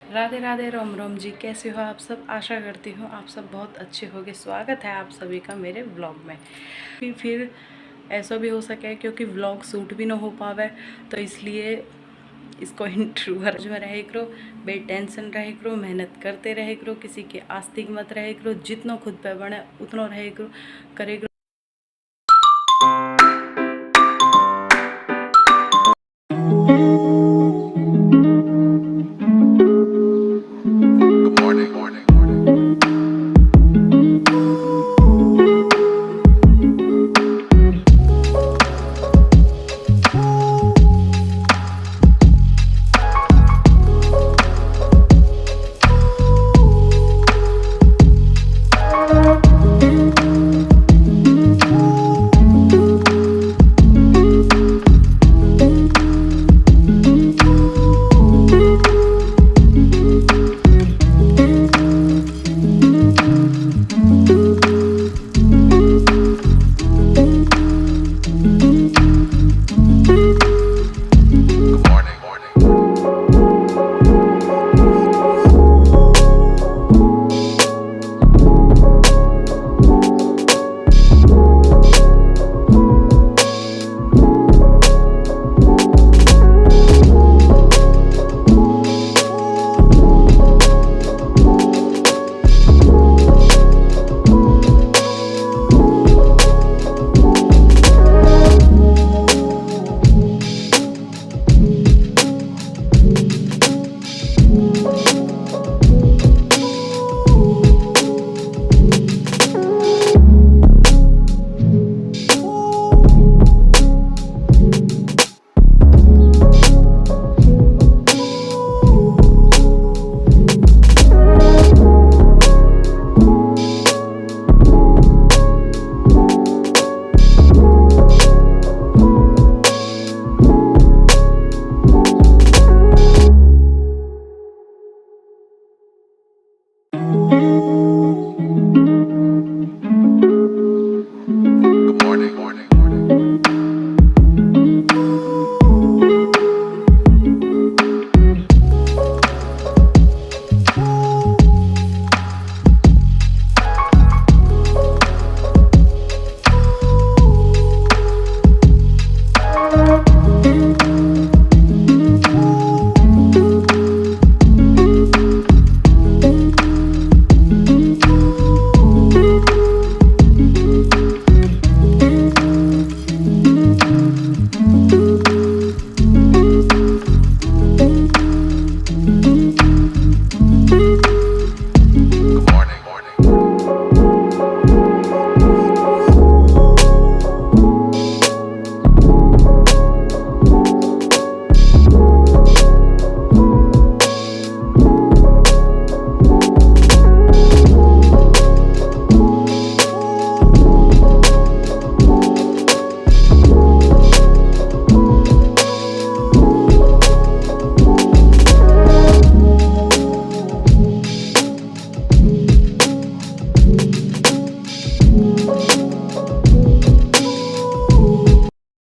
राधे राधे, रोम रोम जी। कैसे हो आप सब? आशा करती हूँ आप सब बहुत अच्छे होंगे। स्वागत है आप सभी का मेरे व्लॉग में। फिर ऐसा भी हो सके क्योंकि व्लॉग शूट भी ना हो पावे, तो इसलिए इसको इंट्रोवर्ट में रहे करो, बे टेंशन रहे करो, मेहनत करते रहे करो, किसी के आस्तिक मत रहे करो, जितना खुद पे बने उतना रहे करो, करे करो।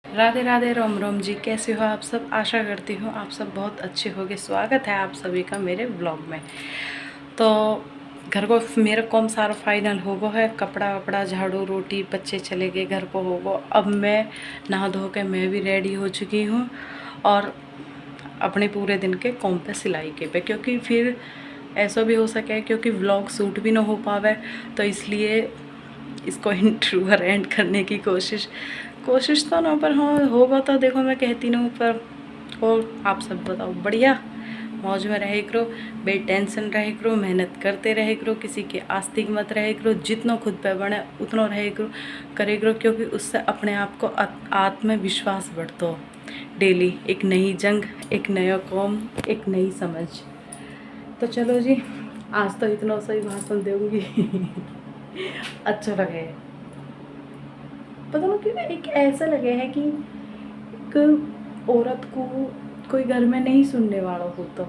राधे राधे, रोम रोम जी। कैसे हो आप सब? आशा करती हूँ आप सब बहुत अच्छे होंगे। स्वागत है आप सभी का मेरे व्लॉग में। तो घर को मेरा कौन सारा फाइनल हो गो है, कपड़ा वपड़ा झाड़ू रोटी, बच्चे चले गए घर को हो गो। अब मैं नहा धो के मैं भी रेडी हो चुकी हूँ और अपने पूरे दिन के कॉम पे सिलाई के पे, क्योंकि फिर ऐसा भी हो सके क्योंकि व्लॉग शूट भी ना हो पावे, तो इसलिए इसको इंट्रोवर एंड करने की कोशिश तो ना, पर हाँ होगा तो देखो मैं कहती नहीं पर। और आप सब बताओ, बढ़िया मौज में रहे करो, बे टेंशन रहे करो, मेहनत करते रहे करो, किसी के आस्तिक मत रहे करो, जितना खुद पे बने उतना रहे करो, करे करो, क्योंकि उससे अपने आप को आत्मविश्वास बढ़ता हो। डेली एक नई जंग, एक नया कौम, एक नई समझ। तो चलो जी, आज तो इतना सही भाषण दूंगी अच्छा लगे, पता नहीं क्यों एक ऐसा लगे है कि एक औरत को कोई घर में नहीं सुनने वाला हो। तो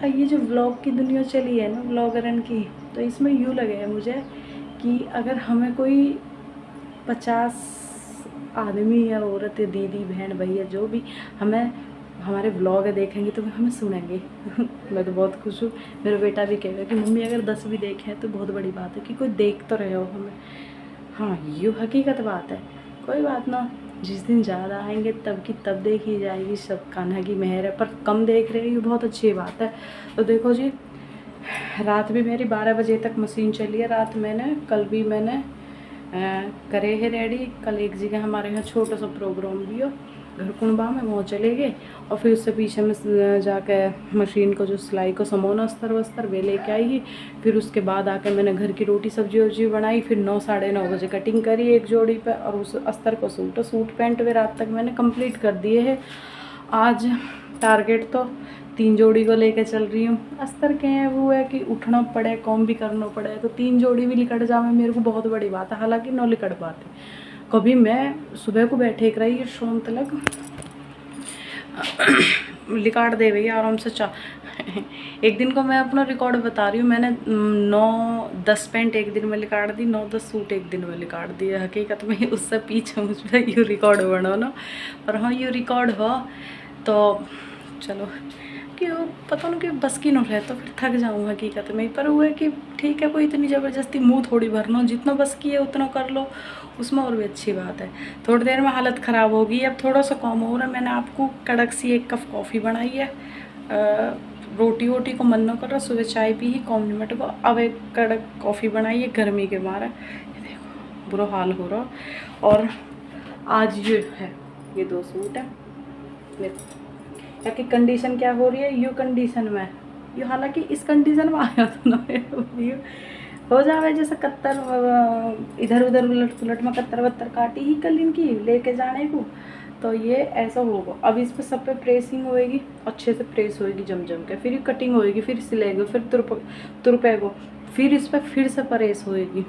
ये जो व्लॉग की दुनिया चली है ना, व्लॉगरन की, तो इसमें यूँ लगे है मुझे कि अगर हमें कोई 50 आदमी या औरत या दीदी बहन भैया जो भी हमें हमारे व्लॉग देखेंगे तो हमें सुनेंगे। मैं तो बहुत खुश हूँ। मेरा बेटा भी कहेगा कि मम्मी अगर 10 भी देखें तो बहुत बड़ी बात है कि कोई देख तो रहे हो हमें। हाँ, ये हकीकत बात है। कोई बात ना, जिस दिन ज़्यादा आएंगे तब की तब देखी जाएगी, सब कान्हा की मेहर है। पर कम देख रहे हैं ये बहुत अच्छी बात है। तो देखो जी, रात भी मेरी 12 बजे तक मशीन चली है। रात मैंने कल भी मैंने करे है रेडी। कल एक जगह हमारे यहाँ छोटा सा प्रोग्राम भी हो घर कुंबा में, वहाँ चले गए और फिर उससे पीछे में जाके मशीन को जो सिलाई को सामान अस्तर वस्तर वे लेके आई ही। फिर उसके बाद आके मैंने घर की रोटी सब्जी वब्जी बनाई। फिर 9 साढ़े 9 बजे कटिंग करी एक जोड़ी पे, और उस अस्तर को सूट पैंट वे रात तक मैंने कंप्लीट कर दिए है। आज टारगेट तो 3 जोड़ी को लेके चल रही हूँ। अस्तर के हैं वो है कि उठना पड़े, कॉम भी करना पड़े, तो 3 जोड़ी भी लिकट जावे मेरे को बहुत बड़ी बात है। हालांकि न लिकट पाते, कभी मैं सुबह को बैठे एक रही शाम तक लिकाट दे भैया आराम से। एक दिन को मैं अपना रिकॉर्ड बता रही हूँ, मैंने 9-10 पैंट एक दिन में लिकाट दी, 9-10 सूट एक दिन में लिकाट दिए। हकीकत में उससे पीछे मुझ पर यू रिकॉर्ड बनो ना, पर हाँ यू रिकॉर्ड हो तो चलो, क्यों पता नहीं कि बस की न रहे तो फिर थक जाऊँ हकीकत में। पर वो है कि ठीक है, कोई इतनी ज़बरदस्ती मुँह थोड़ी भरना, जितना बस की है उतना कर लो, उसमें और भी अच्छी बात है। थोड़ी देर में हालत ख़राब होगी, अब थोड़ा सा कम हो रहा है। मैंने आपको कड़क सी 1 कप कॉफ़ी बनाई है। रोटी वोटी को मन न कर रहा, सुबह चाय पी ही कॉम्प्लीमेंट को, अब एक कड़क कॉफ़ी बनाई है गर्मी के मारे। ये देखो बुरा हाल हो रहा। और आज ये है, ये 2 सूट है देखो, कि कंडीशन क्या हो रही है यू कंडीशन में, यू हालांकि इस कंडीशन में आया तो ना यू हो जावे जैसे कत्तर इधर उधर उलट पुलट में कत्तर वत्तर काटी ही कल इनकी लेके जाने को, तो ये ऐसा होगा। अब इस पे सब पे प्रेसिंग होएगी, अच्छे से प्रेस होएगी जम जम के, फिर कटिंग होएगी, फिर सिलेगा, फिर तुरपेगो, फिर इस पर फिर से प्रेस होएगी,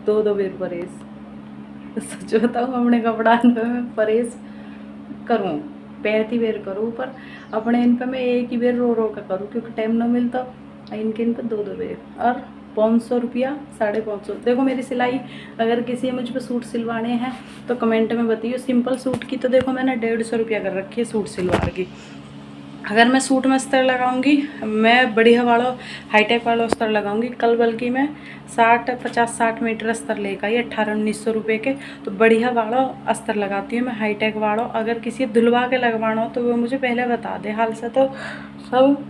2 बेर प्रेस। सच बताऊँ अपने कपड़ा में प्रेस करूँ, पैरती बेर करूँ, पर अपने इन पे मैं एक ही बेर रो रो कर करूँ क्योंकि टाइम ना मिलता। इनके इन पे 2 बेर और 500 रुपया 550। देखो मेरी सिलाई, अगर किसी मुझ पे सूट सिलवाने हैं तो कमेंट में बताइए। सिंपल सूट की तो देखो मैंने 150 रुपया कर रखी है सूट सिलवार की। अगर मैं सूट में अस्तर लगाऊंगी, मैं बढ़िया वाला हाईटेक वाला अस्तर लगाऊंगी। कल बल्कि मैं 50-60 मीटर अस्तर लेकर आई 1800-1900 रुपये के, तो बढ़िया वाला अस्तर लगाती हूँ मैं, हाईटेक वाला। अगर किसी धुलवा के लगवाना हो तो वो मुझे पहले बता दे, हाल से तो सब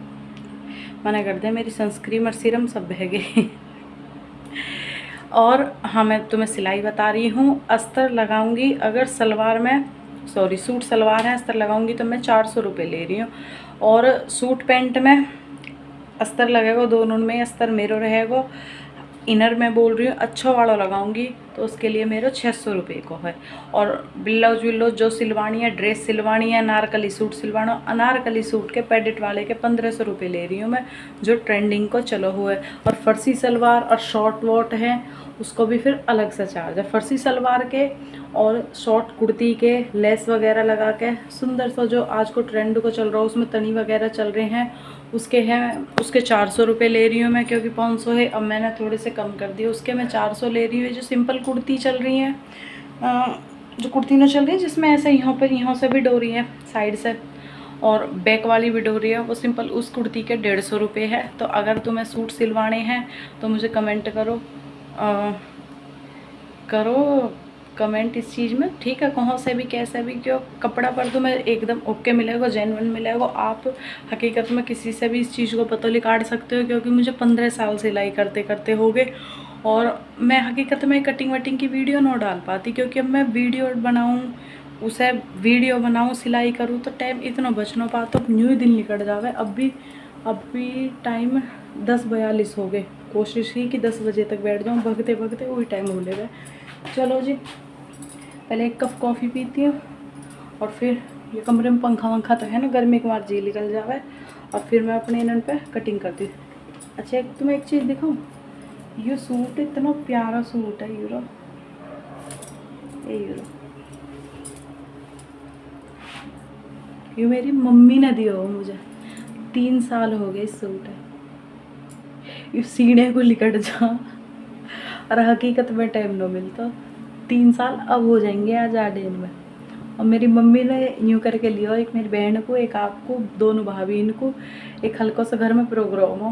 मना कर दे, मेरी सनस्क्रीन और सीरम सब बह गए। और हाँ, मैं तुम्हें सिलाई बता रही हूँ। अस्तर लगाऊंगी अगर सलवार में, सॉरी सूट सलवार है, अस्तर लगाऊंगी तो मैं 400 रुपये ले रही हूँ। और सूट पैंट में अस्तर लगेगा, दोनों में अस्तर मेरो रहेगा। इनर में बोल रही हूँ अच्छा वाला लगाऊंगी तो उसके लिए मेरे 600 रुपये को है। और ब्लाउज व्लाउज जो सिलवानी है, ड्रेस सिलवानी है, अनारकली सूट सिलवाना, अनारकली सूट के पैडेट वाले के 1500 रुपये ले रही हूँ मैं, जो ट्रेंडिंग को चलो हुआ है। और फर्सी सलवार और शॉर्ट वॉट है, उसको भी फिर अलग से चार्ज है। फर्सी सलवार के और शॉर्ट कुर्ती के लेस वगैरह लगा के सुंदर सा, जो आज को ट्रेंड को चल रहा है उसमें तनी वगैरह चल रहे हैं, उसके हैं, उसके 400 रुपये ले रही हूँ मैं, क्योंकि 500 है, अब मैंने थोड़े से कम कर दिए, उसके मैं 400 ले रही हूँ। जो सिंपल कुर्ती चल रही है, जो कुर्ती ना चल रही है जिसमें ऐसे यहाँ से भी डोरी है साइड से और बैक वाली भी डोरी है, वो सिंपल उस कुर्ती के 150 रुपये है। तो अगर तुम्हें सूट सिलवाने हैं तो मुझे कमेंट करो कमेंट इस चीज़ में, ठीक है, कहाँ से भी कैसे भी, क्यों कपड़ा पर तुम्हें एकदम ओके मिलेगा, जेन्युइन मिलेगा। आप हकीकत में किसी से भी इस चीज़ को पता निकाल सकते हो, क्योंकि मुझे 15 साल सिलाई करते करते हो गए। और मैं हकीकत में कटिंग वटिंग की वीडियो ना डाल पाती, क्योंकि अब मैं वीडियो बनाऊँ, उसे वीडियो बनाऊँ, सिलाई करूँ तो टाइम इतना बच ना पाता, तो न्यू दिन निकल जावे। अब भी टाइम 10:42 हो गए, कोशिश की कि 10 बजे तक बैठ जाऊँ, भगते भगते वही टाइम हो ले गए। चलो जी, पहले 1 कप कॉफ़ी पीती हूँ और फिर ये कमरे में पंखा वंखा तो है ना, गर्मी के मार जी निकल जावे, और फिर मैं अपने इन पे कटिंग करती हूँ। अच्छा तुम्हें एक चीज़ दिखाऊँ, ये सूट इतना प्यारा सूट है, यूरो ये मेरी मम्मी ने दिया हो मुझे, 3 साल हो गए इस सूट है। ये सीने को लिकट जा, और हकीकत में टाइम न मिलता, 3 साल अब हो जाएंगे आज 8 दिन में। और मेरी मम्मी ने यूँ करके लिया, एक मेरी बहन को, एक आपको, दोनों भाभी बहन को, एक हल्का सा घर में प्रोग्राम हो,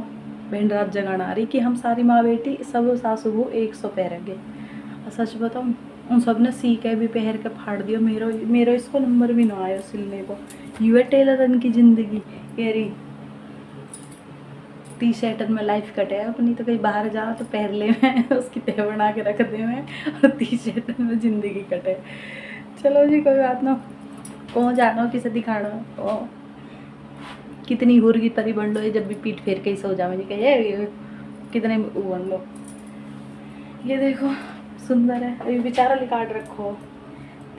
बहन रात जगाना आ रही कि हम सारी माँ बेटी सब सासू बहू 100 पैरेंगे। और सच बताऊँ, उन सब ने सी के भी पहर के फाड़ दिया। मेरो इसको नंबर भी ना आयो सिलने को। यूँ टेलरन की जिंदगी कह रही टी शर्टन में लाइफ कटे है अपनी, तो कहीं बाहर जाओ तो पहन ले मैं उसकी तह बना के रख दे मैं, और टी शर्टन में जिंदगी कटे। चलो जी कोई बात ना, कौन जानो किसे दिखाना ओ कितनी हुरगी परी बन लो, जब भी पीठ फेर के ही सो जाओ, कहे कितने बन लो। ये देखो सुंदर है, अभी बेचारा लिकाट रखो।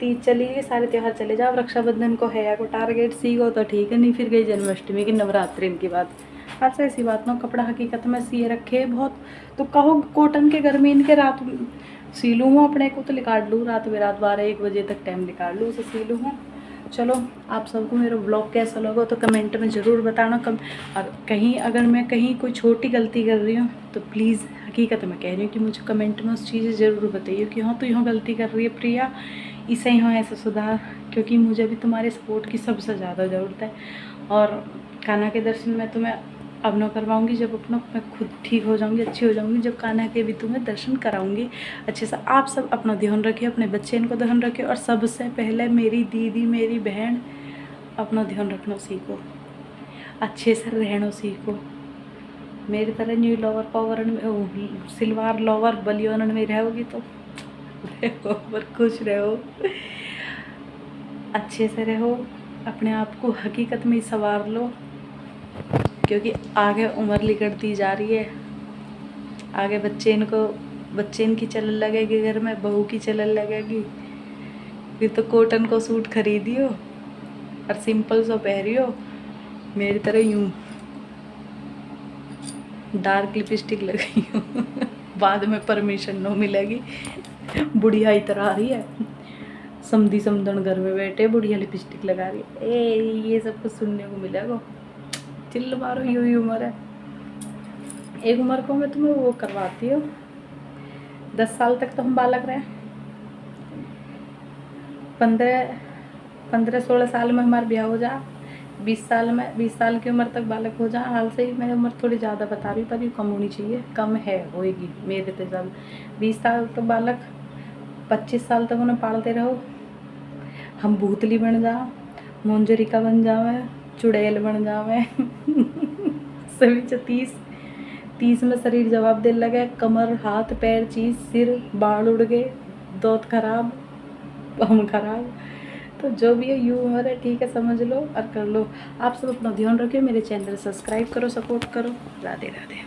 तीज चली गई, सारे त्योहार चले जाओ, रक्षाबंधन को है को टारगेट सी को तो ठीक है, नहीं फिर गई जन्माष्टमी की नवरात्रि इनकी बात। अच्छा ऐसी बात ना, कपड़ा हकीकत में सिए रखे बहुत, तो कहो कॉटन के गर्मी इनके रात सी लूँ हूँ, अपने को तो निकाल लूँ रात में, रात 12-1 बजे तक टाइम निकाल लूँ, उसे सी लूँ हूँ। चलो आप सबको मेरा ब्लॉग कैसा लगा तो कमेंट में ज़रूर बताना। कहीं अगर मैं कहीं कोई छोटी गलती कर रही हूँ तो प्लीज़, हकीकत में कह रही हूँ कि मुझे कमेंट में उस चीज़ ज़रूर बताइए कि हाँ तो यहाँ गलती कर रही है प्रिया, इसे यहाँ ऐसे सुधार, क्योंकि मुझे भी तुम्हारे सपोर्ट की सबसे ज़्यादा ज़रूरत है। और कान्हा के दर्शन में तुम्हें अब ना करवाऊँगी, जब अपना मैं खुद ठीक हो जाऊँगी, अच्छी हो जाऊँगी, जब कान्हा के भी तुम्हें दर्शन कराऊँगी अच्छे से। आप सब अपना ध्यान रखिए, अपने बच्चे इनको ध्यान रखिए, और सबसे पहले मेरी दीदी मेरी बहन अपना ध्यान रखना सीखो, अच्छे से रहना सीखो। मेरी तरह न्यू लोवर पावर में सिलवार लोवर बलियोन में रहोगी तो रहो, पर खुश रहो, अच्छे से रहो, अपने आप को हकीकत में संवार लो, क्योंकि आगे उम्र निकलती जा रही है, आगे बच्चे इनकी चलन लगेगी, घर में बहू की चलन लगेगी, फिर तो कॉटन को सूट खरीदियो और सिंपल सा पहनियो, मेरी तरह यूँ डार्क लिपस्टिक लगाई हो बाद में परमिशन न मिलेगी, बुढ़िया ही तरह आ रही है, समधी समधन घर में बैठे बुढ़िया लिपस्टिक लगा रही है, ये सब कुछ सुनने को मिलेगा। चिल्ल मारो, यही उम्र है। एक उम्र को मैं तुम्हें वो करवाती हूँ, 10 साल तक तो हम बालक रहे, 15-16 साल में हमारा ब्याह हो जा, 20 साल की उम्र तक बालक हो जा। हाल से ही मैं उम्र थोड़ी ज़्यादा बता रही, पर ये कम होनी चाहिए, कम है होएगी मेरे तो ज़्यादा। 20 साल तक बालक, 25 साल तक उन्हें पालते रहो, हम भूतली बन जाओ, मोंजरिका बन जावे, चुड़ैल बन जावे सभी 30 में शरीर जवाब देने लगे, कमर हाथ पैर चीज, सिर बाल उड़ गए, दांत खराब, हम खराब, तो जो भी है यू उम्र है, ठीक है समझ लो और कर लो। आप सब अपना ध्यान रखिए, मेरे चैनल सब्सक्राइब करो, सपोर्ट करो। राधे राधे।